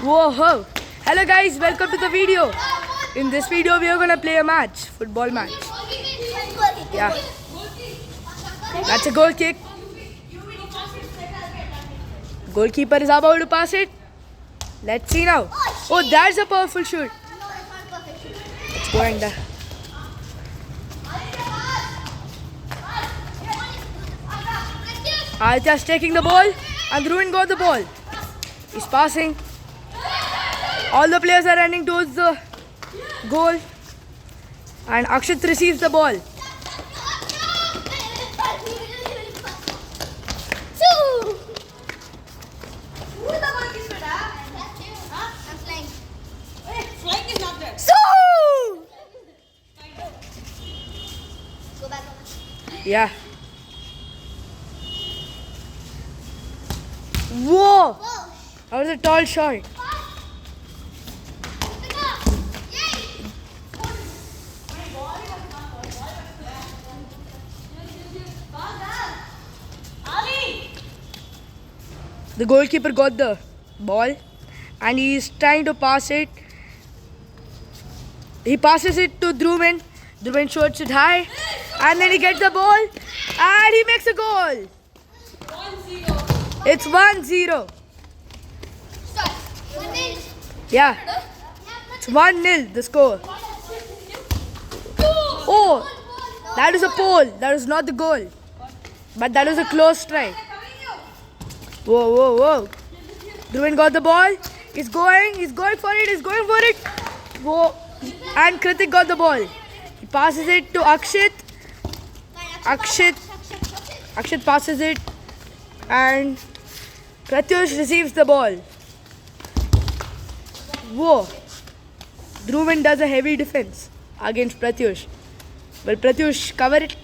Whoa! Hello guys, welcome to the video. In this video, we are gonna play a match, football match. Yeah, that's a goal kick. Goalkeeper is about to pass it. Let's see now. Oh, that's a powerful shoot. It's going there. Aditya's taking the ball and Dhruvan got the ball. He's passing. All the players are running towards the goal and Akshit receives the ball. Yeah. Whoa! That was a tall shot. The goalkeeper got the ball and he is trying to pass it. He passes it to Dhruvan. Dhruvan shoots it high and then he gets the ball and he makes a goal. 1-0. It's 1-0. Yeah. It's 1-0 the score. Oh, that is a pole. That is not the goal. But that was a close strike. Whoa. Dhruvan got the ball. He's going for it. Whoa. And Kritik got the ball. He passes it to Akshit. Akshit passes it. And Pratyush receives the ball. Whoa. Dhruvan does a heavy defense against Pratyush. Will Pratyush cover it?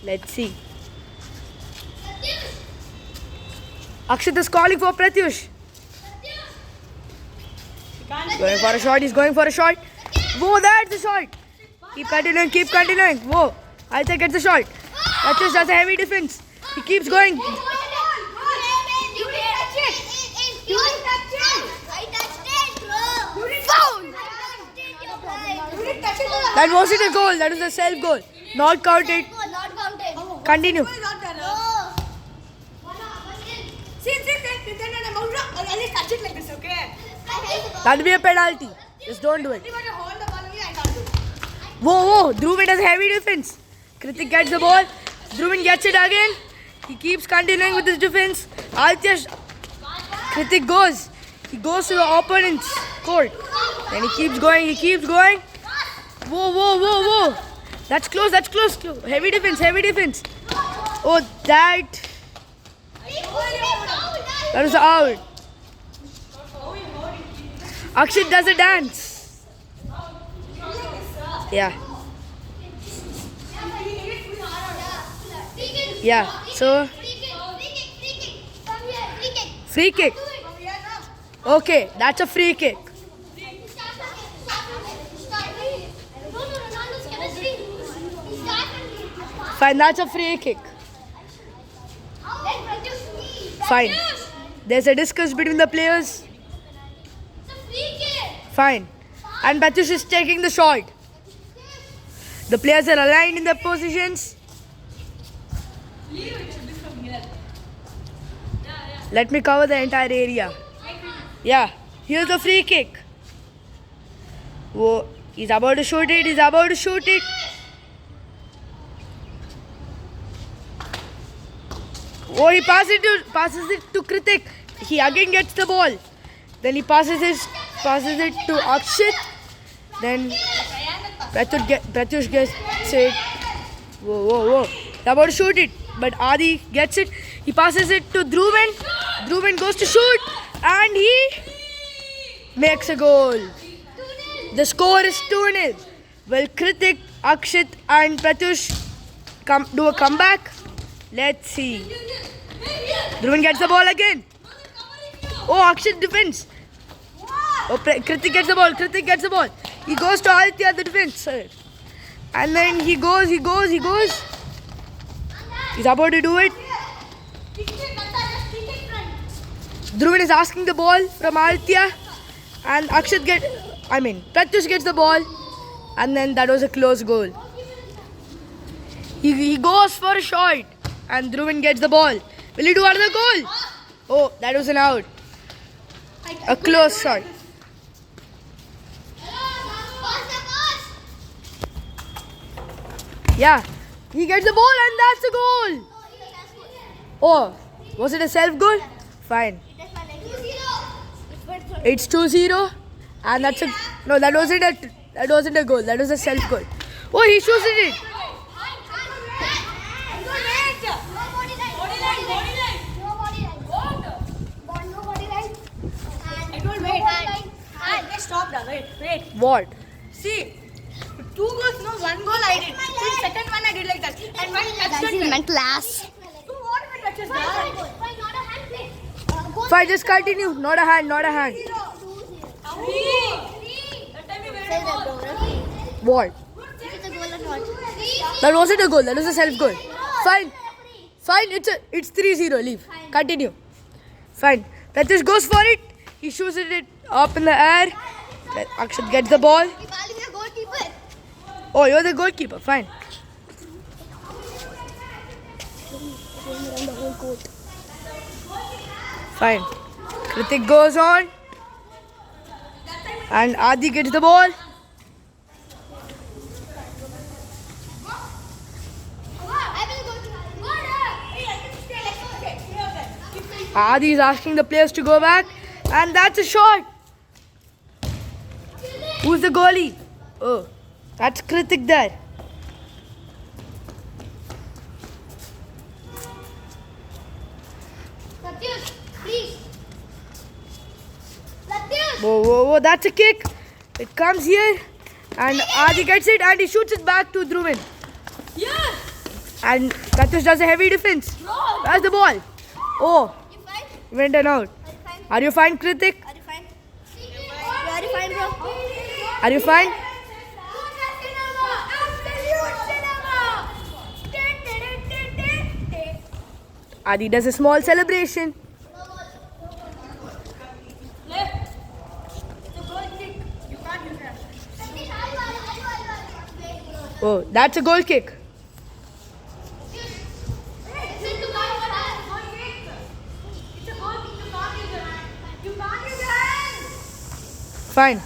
Let's see. Akshit is calling for Pratyush. He's going for a shot. Whoa, that's the shot. Keep continuing. Whoa, Aditya gets the shot. Pratyush does a heavy defense. He keeps going. That wasn't a goal, that was a self goal. Not counted. Continue. That will be a penalty. Just don't do it. Whoa. Dhruvan does heavy defense. Kritik gets the ball. Dhruvan gets it again. He keeps continuing with his defense. Kritik goes. He goes to the opponent's court. Then he keeps going. Whoa. That's close. Heavy defense. Oh, that was out. Akshit does a dance. Yeah. So, free kick. Okay, that's a free kick. Fine, that's a free kick. Fine. There's a discussion between the players. Fine. And Pratyush is taking the shot. The players are aligned in their positions. Let me cover the entire area. Yeah. Here's the free kick. Whoa. He's about to shoot it. Oh, he passes it to Kritik. He again gets the ball. Then he passes it to Akshit. Then Pratyush gets it. Whoa. He's about to shoot it. But Adi gets it. He passes it to Dhruvan. Dhruvan goes to shoot. And he makes a goal. The score is 2-0. Will Kritik, Akshit and Pratyush do a comeback? Let's see. Dhruvan gets the ball again. Oh, Akshit defends. Oh, Kritik gets the ball. He goes to Aditya, the defense. And then he goes. He's about to do it. Dhruvan is asking the ball from Aditya. And Pratyush gets the ball. And then that was a close goal. He goes for a shot. And Dhruvan gets the ball. Will he do another goal? Oh, that was an out. A close shot. Yeah. He gets the ball and that's a goal. Oh, was it a self goal? Fine. It's 2-0. And that's a no. That wasn't a goal. That was a self goal. Oh, he shoots it. Stop now. Wait. What? See, 2 goals, no, 1 goal I did. Then second one I did like that. And one touchdown. My class. So what if it touches that? Fine, just continue. Not a hand. That time you went goal. What? That wasn't a goal. That was a self goal. Fine. It's 3-0. Leave. Continue. Fine. Pratyush goes for it. He shoots it up in the air. Akshat gets the ball. Oh, you're the goalkeeper. Fine. Fine. Kritik goes on. And Adi gets the ball. Adi is asking the players to go back. And that's a shot. Who's the goalie? Oh, that's Kritik there. Whoa, that's a kick. It comes here. And Adi gets it and he shoots it back to Dhruvan. Yes! And Pratyush does a heavy defense. No! That's the ball. Oh, went and out. Are you fine, Kritik? Are you fine? Adi does a small celebration. Left. It's a goal kick. You can't do that. Oh, that's a goal kick. Fine.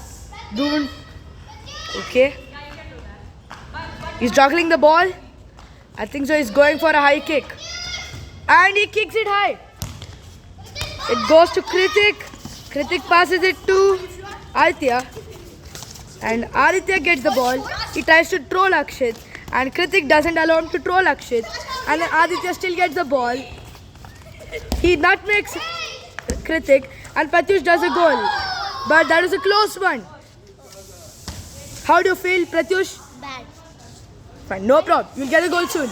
Dhruvan. Okay. He's juggling the ball. I think so. He's going for a high kick. And he kicks it high. It goes to Kritik. Kritik passes it to Aditya. And Aditya gets the ball. He tries to troll Akshat. And Kritik doesn't allow him to troll Akshat. And then Aditya still gets the ball. He nutmegs Kritik. And Pratyush does a goal. But that is a close one. How do you feel, Pratyush? Bad. Fine, no problem. You'll get a goal soon.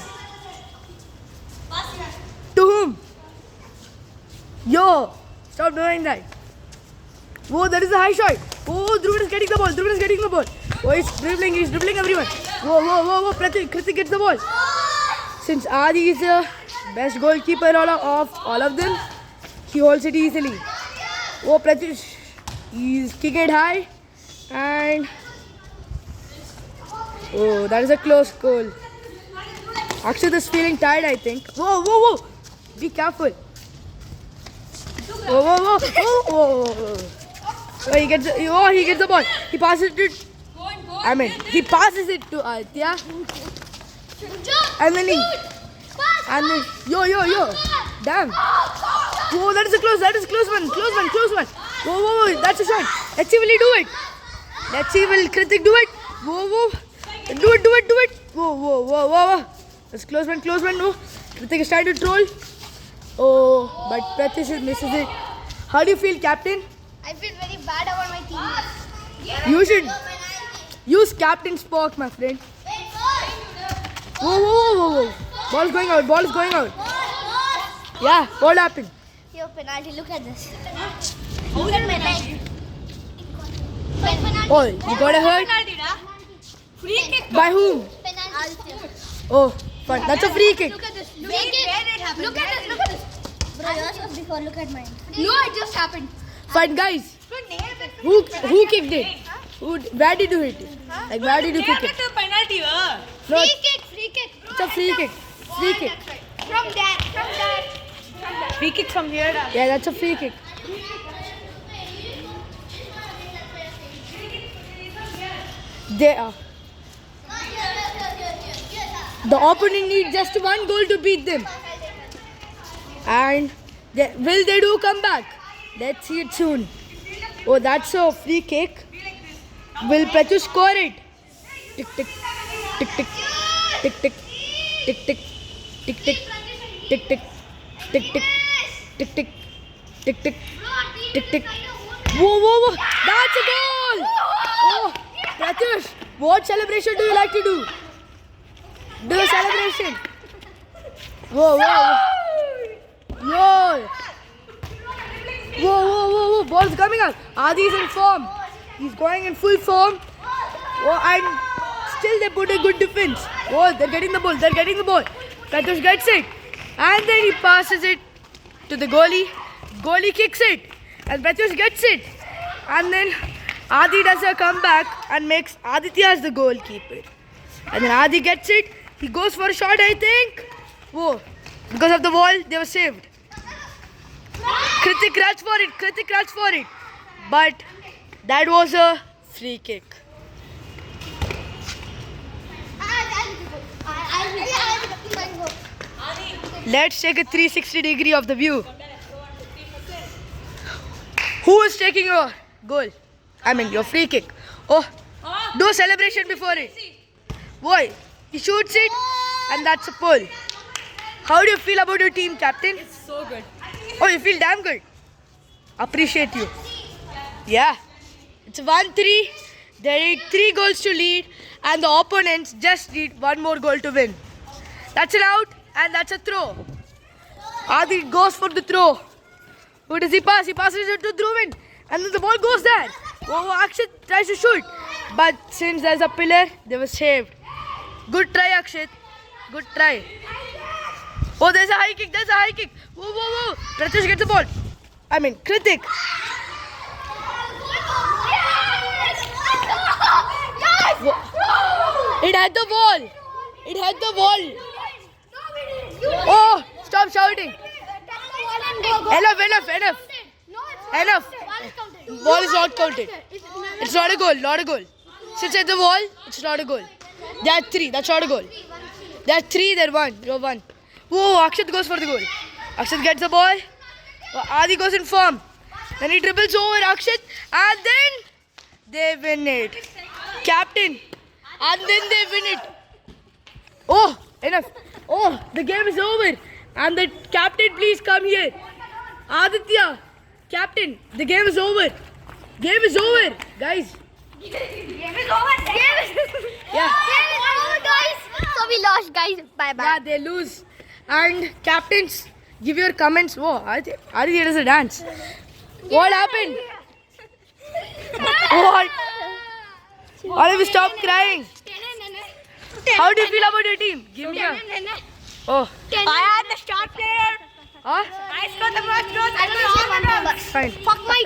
To whom? Yo, stop doing that. Whoa, that is a high shot. Oh, Dhruvan is getting the ball. Oh, he's dribbling everyone. Whoa. Kritik gets the ball. Since Adi is the best goalkeeper of all of them, he holds it easily. Oh, Pratyush. He's kicking it high. And oh, that is a close goal. Akshat is feeling tired, I think. Whoa. Be careful. Whoa. Oh, he gets the ball. He passes it. He passes it to Aditya. And then yo. Damn. Whoa, that is a close one. Whoa, that's a shot. Let's see, will he do it? Let's see, will Kritik do it? Whoa. Do it. Whoa. That's close one. No. Kritik is trying to troll. Oh, but Pratyush misses it. How do you feel, Captain? I feel very bad about my team. You should use Captain Spock, my friend. Whoa. Ball is going out. Yeah, what happened? Yo, penalty, look at this. Look at my leg. Oh, you got a hurt? Free kick. By whom? Penalty. Oh, fine. That's a free kick. Look at this. Where did it happen? Look at this. Bro, yours was before. Look at mine. No, it just happened. Fine, guys. So nail it Who kicked it? Where did you hit it? Like where did you kick it? penalty. No, Free kick, free kick. it's a free kick. Free kick. From there. Free kick from here. Yeah, that's a free kick. They are. The opponent needs just one goal to beat them. And will they do come back? Let's see it soon. Oh, that's a free kick. Will Pratyush score it? Tick tick tick tick tick tick tick tick tick tick tick tick tick tick tick tick tick tick tick tick. Whoa whoa whoa! That's a goal! Oh, Pratyush, what celebration do you like to do? Do a celebration. Whoa whoa! Yo! Whoa whoa whoa whoa! Ball's coming out. Adi is in form. He's going in full form. Oh, and still they put a good defense. Oh, they're getting the ball. They're getting the ball. Pratyush gets it. And then he passes it to the goalie. Goalie kicks it. And Pratyush gets it. And then Adi does a comeback and makes Aditya as the goalkeeper. And then Adi gets it. He goes for a shot, I think. Whoa. Because of the wall, they were saved. Kritik runs for it. Kritik runs for it. But that was a free kick. Let's take a 360 degree of the view. Who is taking your goal? I mean your free kick. Oh, do a celebration before it. Boy, he shoots it and that's a pull. How do you feel about your team, captain? So good. Oh, you feel damn good. Appreciate you. Yeah. It's 1-3. They need 3 goals to lead and the opponents just need 1 more goal to win. That's an out and that's a throw. Adi goes for the throw. Who does he pass? He passes it to Dhruvin. And then the ball goes there. Oh, Akshit tries to shoot. But since there's a pillar, they were saved. Good try, Akshit. Good try. Oh, there's a high kick. There's a high kick. Whoa, whoa, whoa. Pratyush gets the ball. I mean, Kritik. It had the ball. It had the ball. Oh, stop shouting. Enough. Ball is not counted. It's not a goal, not a goal. Since it's the wall, it's not a goal. There are 3, that's not a goal. There are 3, they're 1. You're 1. Whoa, Akshit goes for the goal. Akshit gets the ball. Adi goes in form. Then he dribbles over Akshit. And then they win it. Captain. And then they win it. Oh, enough. Oh, the game is over. And the captain, please come here. Aditya, captain, the game is over. Game is over, guys. Game is over. Yeah. Game is over, guys. So we lost, guys. Bye bye. Yeah, they lose. And captains, give your comments. Whoa, Aditya does a dance. What happened? What? All of you stop crying. How do you feel about your team? Give me a... Oh. I am the star player. Huh? I scored the most goals. I Fine. Fuck my